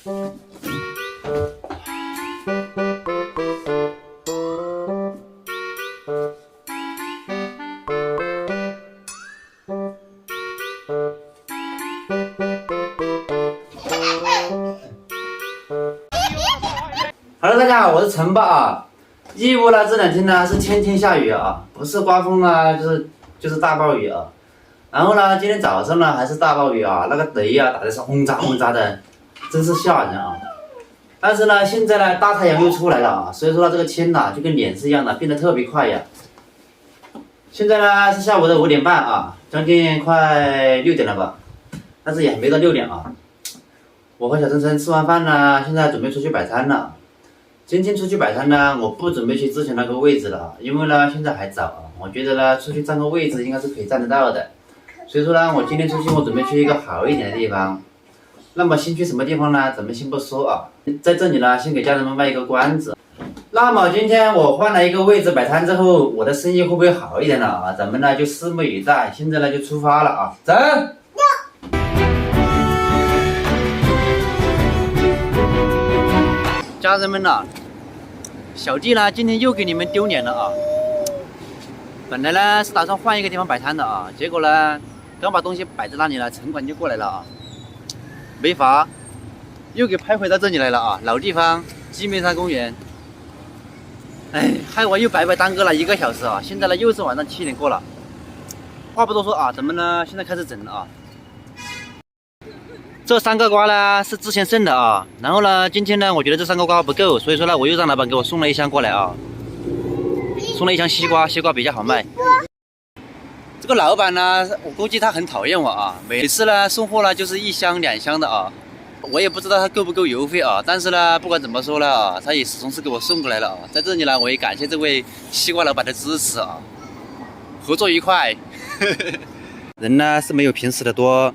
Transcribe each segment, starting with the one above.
Hello， 大家好，我是陈爸啊。义乌呢这2天呢是天天下雨啊，不是刮风啊，就是大暴雨啊。然后呢，今天早上呢还是大暴雨啊，那个雷啊打的是轰炸轰炸的，真是吓人啊。但是呢，现在呢大太阳又出来了啊，所以说呢这个天呐就跟脸是一样的，变得特别快呀。现在呢是下午的5点半啊，将近快6点了吧，但是也还没到6点啊。我和小晨晨吃完饭呢，现在准备出去摆摊了。今天出去摆摊呢，我不准备去之前那个位置了，因为呢现在还早啊，我觉得呢出去占个位置应该是可以占得到的，所以说呢我今天出去我准备去一个好一点的地方。那么先去什么地方呢？咱们先不说啊，在这里呢先给家人们卖一个关子。那么今天我换了一个位置摆摊之后，我的生意会不会好一点了啊？咱们呢就拭目以待。现在呢就出发了啊，走！家人们呐，小弟呢今天又给你们丢脸了啊！本来呢是打算换一个地方摆摊的啊，结果呢刚把东西摆在那里了，城管就过来了啊，没法，又给拍回到这里来了啊，老地方鸡鸣山公园。哎，害我又白白耽搁了1个小时啊！现在呢又是晚上7点过了。话不多说啊，咱们呢现在开始整了啊。这3个瓜呢是之前剩的啊，然后呢今天呢我觉得这3个瓜不够，所以说呢我又让老板给我送了1箱过来啊，送了1箱西瓜，西瓜比较好卖。这个老板呢，我估计他很讨厌我啊，每次呢送货呢就是1箱2箱的啊，我也不知道他够不够邮费啊，但是呢不管怎么说呢啊，他也始终是给我送过来了啊，在这里呢我也感谢这位西瓜老板的支持啊，合作愉快。人呢是没有平时的多。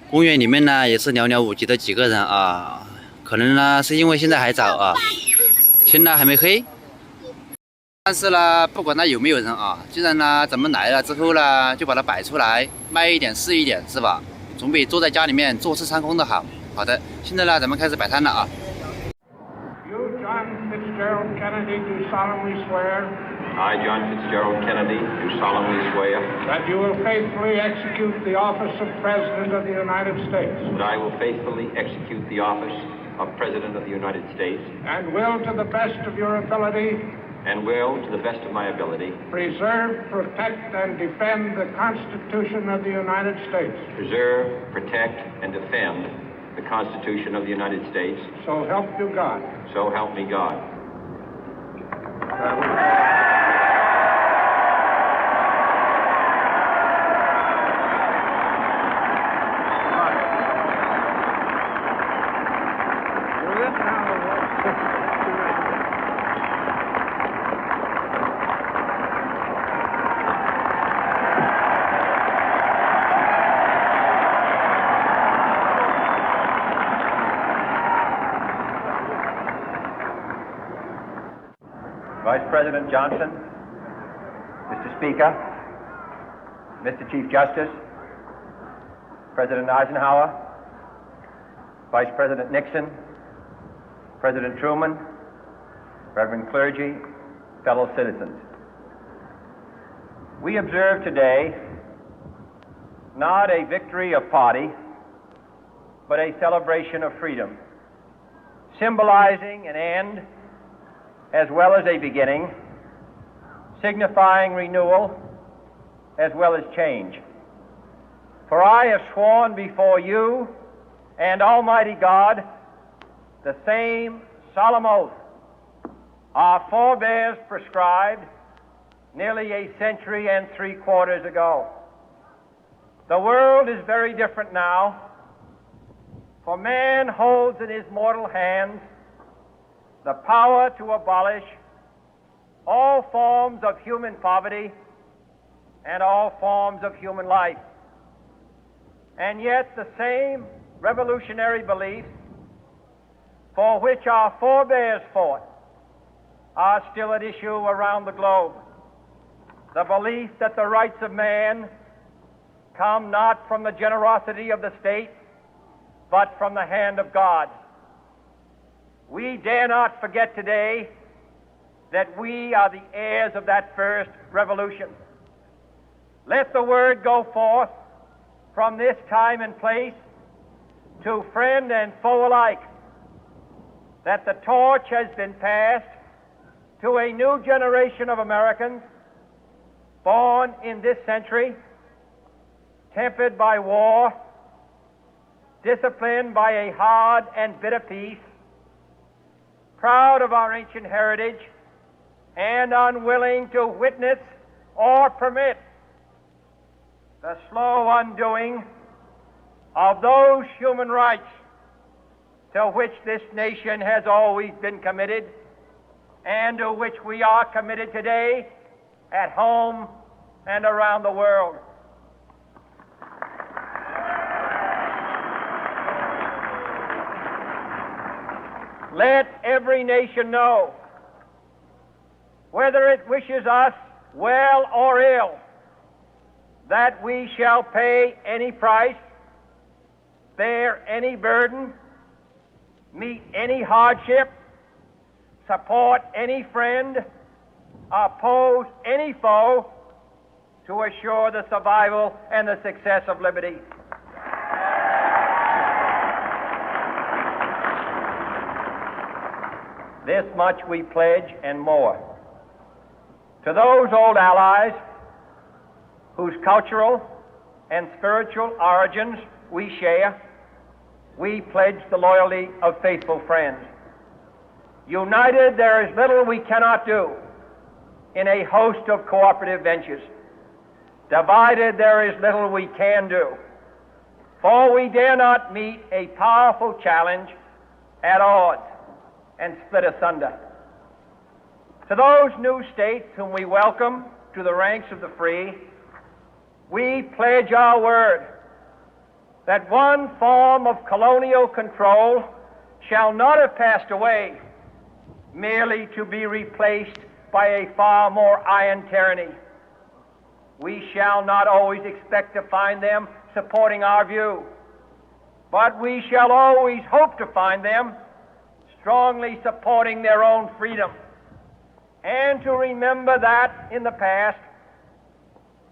公园里面呢也是寥寥无几的几个人啊，可能呢是因为现在还早啊，天呢还没黑。但是呢，不管它有没有人啊，既然呢咱们来了之后呢，就把它摆出来，卖一点是一点，是吧？总比坐在家里面坐吃山空的好。好的，现在呢咱们开始摆摊了啊。I, John Fitzgerald Kennedy, do solemnly swear that you will faithfully execute the office of President of the United States. that I will faithfully execute the office of President of the United States And will, to the best of your ability, and will, to the best of my ability, preserve, protect, and defend the Constitution of the United States. preserve, protect, and defend the Constitution of the United States. So help you God. So help me God. Vice President Johnson, Mr. Speaker, Mr. Chief Justice, President Eisenhower, Vice President Nixon, President Truman, Reverend clergy, fellow citizens. We observe today not a victory of party, but a celebration of freedom, symbolizing an end as well as a beginning, signifying renewal as well as change. For I have sworn before you and Almighty God the same solemn oath our forebears prescribed nearly a century and 3/4 ago. The world is very different now, for man holds in his mortal hands the power to abolish all forms of human poverty and all forms of human life. And yet the same revolutionary beliefs for which our forebears fought are still at issue around the globe. The belief that the rights of man come not from the generosity of the state, but from the hand of God. We dare not forget today that we are the heirs of that first revolution. Let the word go forth from this time and place to friend and foe alike that the torch has been passed to a new generation of Americans born in this century, tempered by war, disciplined by a hard and bitter peace, proud of our ancient heritage, and unwilling to witness or permit the slow undoing of those human rights to which this nation has always been committed and to which we are committed today at home and around the world. Let every nation know, whether it wishes us well or ill, that we shall pay any price, bear any burden, meet any hardship, support any friend, oppose any foe to assure the survival and the success of liberty. This much we pledge and more. To those old allies whose cultural and spiritual origins we share, we pledge the loyalty of faithful friends. United, there is little we cannot do in a host of cooperative ventures. Divided, there is little we can do, for we dare not meet a powerful challenge at odds and split asunder. To those new states whom we welcome to the ranks of the free, we pledge our word that one form of colonial control shall not have passed away, merely to be replaced by a far more iron tyranny. We shall not always expect to find them supporting our view, but we shall always hope to find them strongly supporting their own freedom, and to remember that in the past,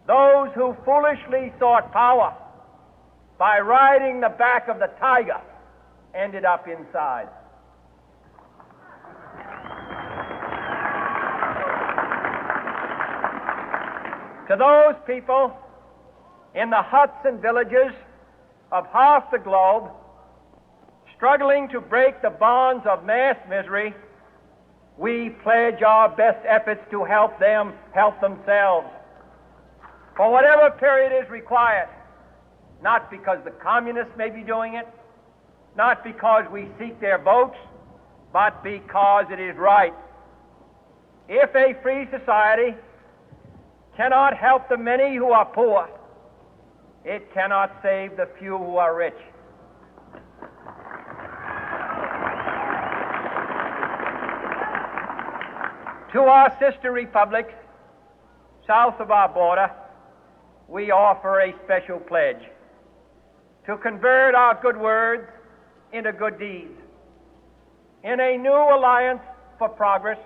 those who foolishly sought power by riding the back of the tiger ended up inside. To those people in the huts and villages of half the globe struggling to break the bonds of mass misery, we pledge our best efforts to help them help themselves for whatever period is required, not because the communists may be doing it, not because we seek their votes, but because it is right. If a free society cannot help the many who are poor, it cannot save the few who are rich. To our sister republics south of our border, we offer a special pledge to convert our good words into good deeds, in a new alliance for progress,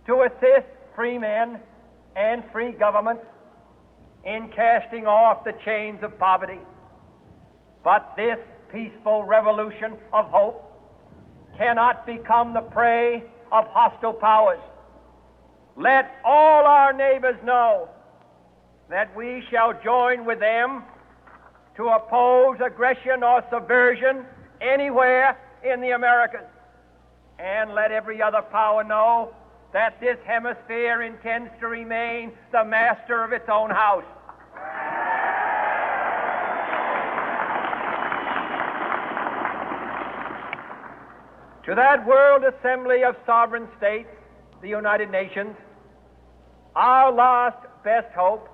to assist free men and free governments in casting off the chains of poverty. But this peaceful revolution of hope cannot become the prey of hostile powers. Let all our neighbors know that we shall join with them to oppose aggression or subversion anywhere in the Americas. And let every other power know that this hemisphere intends to remain the master of its own house. To that World Assembly of Sovereign States, the United Nations, our last best hope,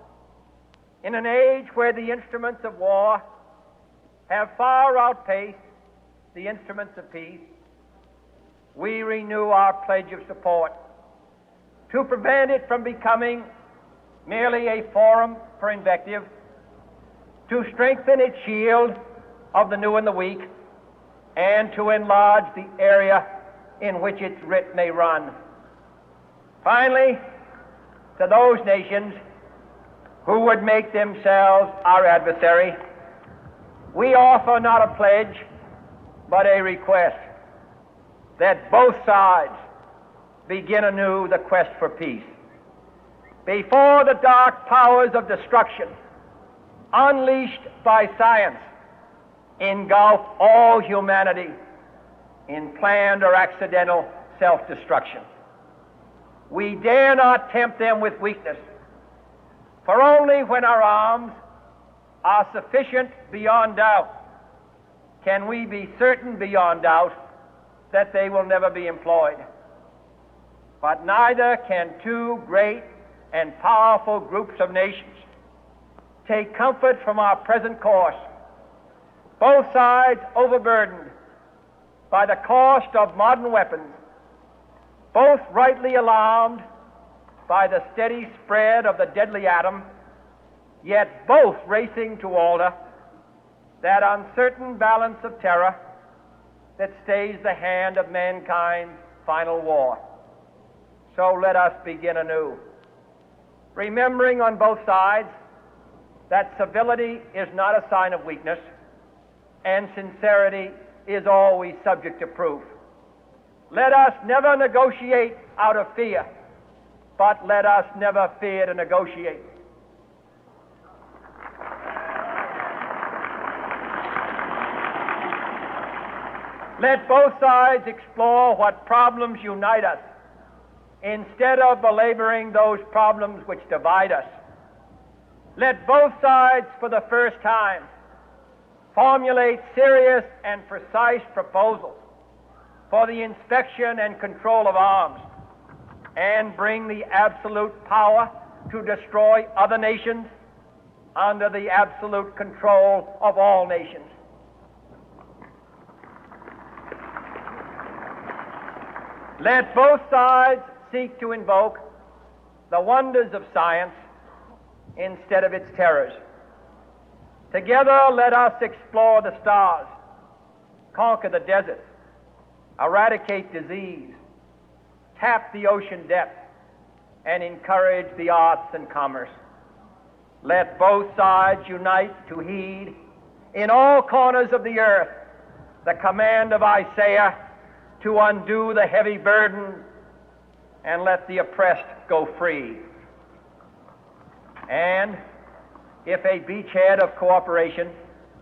in an age where the instruments of war have far outpaced the instruments of peace, we renew our pledge of support to prevent it from becoming merely a forum for invective, to strengthen its shield of the new and the weak, and to enlarge the area in which its writ may run. Finally, to those nations who would make themselves our adversary, we offer not a pledge, but a request that both sides begin anew the quest for peace. Before the dark powers of destruction, unleashed by science, engulf all humanity in planned or accidental self-destruction, we dare not tempt them with weakness, for only when our arms are sufficient beyond doubt can we be certain beyond doubt that they will never be employed. But neither can two great and powerful groups of nations take comfort from our present course, both sides overburdened by the cost of modern weapons, both rightly alarmed by the steady spread of the deadly atom, yet both racing to alter that uncertain balance of terror that stays the hand of mankind's final war. So let us begin anew, remembering on both sides that civility is not a sign of weakness, and sincerity is always subject to proof. Let us never negotiate out of fear, but let us never fear to negotiate. Let both sides explore what problems unite us, instead of belaboring those problems which divide us. Let both sides, for the first time, formulate serious and precise proposals for the inspection and control of arms, and bring the absolute power to destroy other nations under the absolute control of all nations. Let both sides seek to invoke the wonders of science instead of its terrors. Together, let us explore the stars, conquer the deserts, eradicate disease, tap the ocean depths, and encourage the arts and commerce. Let both sides unite to heed in all corners of the earth the command of Isaiah to undo the heavy burden and let the oppressed go free. And if a beachhead of cooperation